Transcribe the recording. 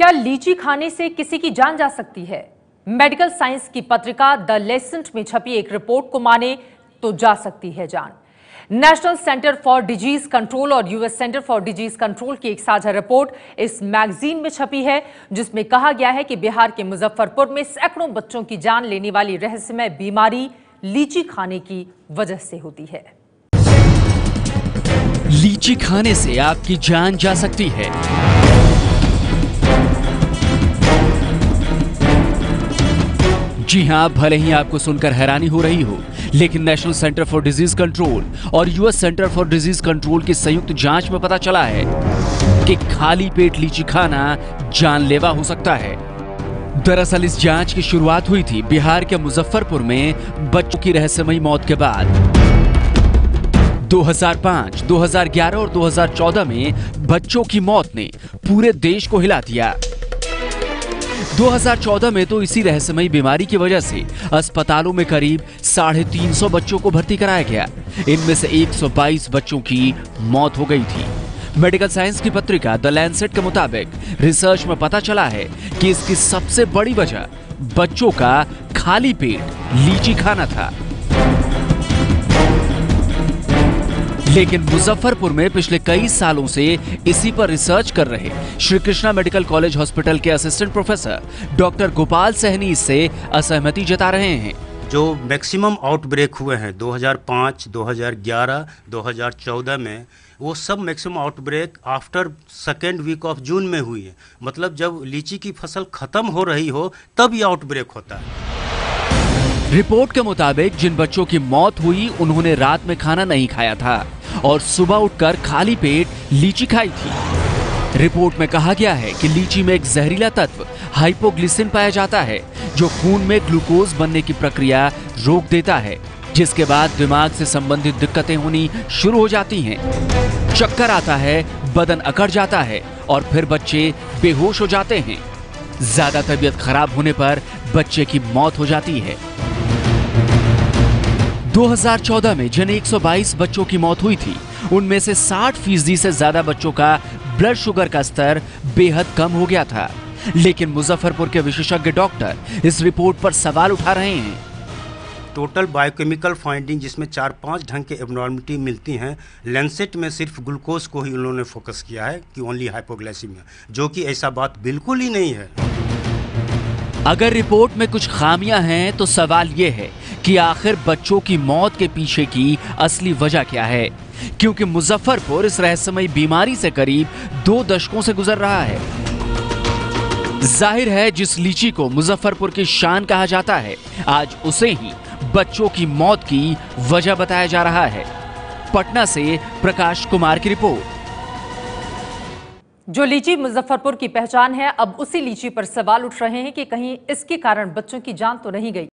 क्या लीची खाने से किसी की जान जा सकती है? मेडिकल साइंस की पत्रिका द लेसेंट में छपी एक रिपोर्ट को माने तो जा सकती है जान। National centre for disease control और US centre for disease control की एक साझा रिपोर्ट इस मैगजीन में छपी है, जिसमें कहा गया है कि बिहार के मुजफ्फरपुर में सैकड़ों बच्चों की जान लेने वाली रहस्यमय बीमारी लीची खाने की वजह से होती है। लीची खाने से आपकी जान जा सकती है। जी हां, भले ही आपको सुनकर हैरानी हो रही हो, लेकिन national centre for disease control और US centre for disease control की संयुक्त जांच में पता चला है कि खाली पेट लीची खाना जानलेवा हो सकता है। दरअसल इस जांच की शुरुआत हुई थी बिहार के मुजफ्फरपुर में बच्चों की रहस्यमयी मौत के बाद। 2005, 2011 और 2014 में बच्चों की मौत ने पूरे देश को हिला दिया। 2014 में तो इसी रहस्यमयी बीमारी की वजह से अस्पतालों में करीब 350 बच्चों को भर्ती कराया गया। इनमें से 122 बच्चों की मौत हो गई थी। मेडिकल साइंस की पत्रिका द लैंसेट के मुताबिक रिसर्च में पता चला है कि इसकी सबसे बड़ी वजह बच्चों का खाली पेट लीची खाना था। लेकिन मुजफ्फरपुर में पिछले कई सालों से इसी पर रिसर्च कर रहे Shri Krishna medical college hospital के assistant professor doctor Gopal Sahni इससे असहमति जता रहे हैं। जो मैक्सिमम आउटब्रेक हुए हैं 2005, 2011, 2014 में, वो सब maximum outbreak after second week of June में हुई है। मतलब जब लीची की फसल खत्म हो रही हो तब ये आउटब्रेक होता है। रिपोर्ट के मुताबिक जिन बच्चों की मौत हुई उन्होंने रात में खाना नहीं खाया था और सुबह उठकर खाली पेट लीची खाई थी। रिपोर्ट में कहा गया है कि लीची में एक जहरीला तत्व हाइपोग्लिसिन पाया जाता है, जो खून में ग्लूकोज बनने की प्रक्रिया रोक देता है, जिसके बाद दिमाग से संबंधित दिक्कतें होनी शुरू हो जाती हैं। चक्कर आता है, बदन अकड़ जाता है और फिर बच्चे बेहोश हो जाते हैं। ज्यादा तबीयत खराब होने पर बच्चे की मौत हो जाती है। 2014 में जिन 122 बच्चों की मौत हुई थी, उनमें से 60% से ज्यादा बच्चों का ब्लड शुगर का स्तर बेहद कम हो गया था। लेकिन मुजफ्फरपुर के विशेषज्ञ डॉक्टर इस रिपोर्ट पर सवाल उठा रहे हैं। टोटल बायोकेमिकल फाइंडिंग जिसमें 4-5 ढंग के एब्नॉर्मलिटी मिलती हैं, लेंसेट में सिर्फ ग्लूकोज को ही उन्होंने फोकस किया है कि ओनली हाइपोग्लाइसीमिया, जो कि ऐसा बात बिल्कुल ही नहीं है। अगर रिपोर्ट में कुछ खामियां हैं तो सवाल यह है कि आखिर बच्चों की मौत के पीछे की असली वजह क्या है, क्योंकि मुजफ्फरपुर इस रहस्यमयी बीमारी से करीब 2 दशकों से गुजर रहा है। जाहिर है जिस लीची को मुजफ्फरपुर की शान कहा जाता है, आज उसे ही बच्चों की मौत की वजह बताया जा रहा है। पटना से प्रकाश कुमार की रिपोर्ट। जो लीची मुजफ्फरपुर की पहचान है, अब उसी लीची पर सवाल उठ रहे हैं कि कहीं इसके कारण बच्चों की जान तो नहीं गई।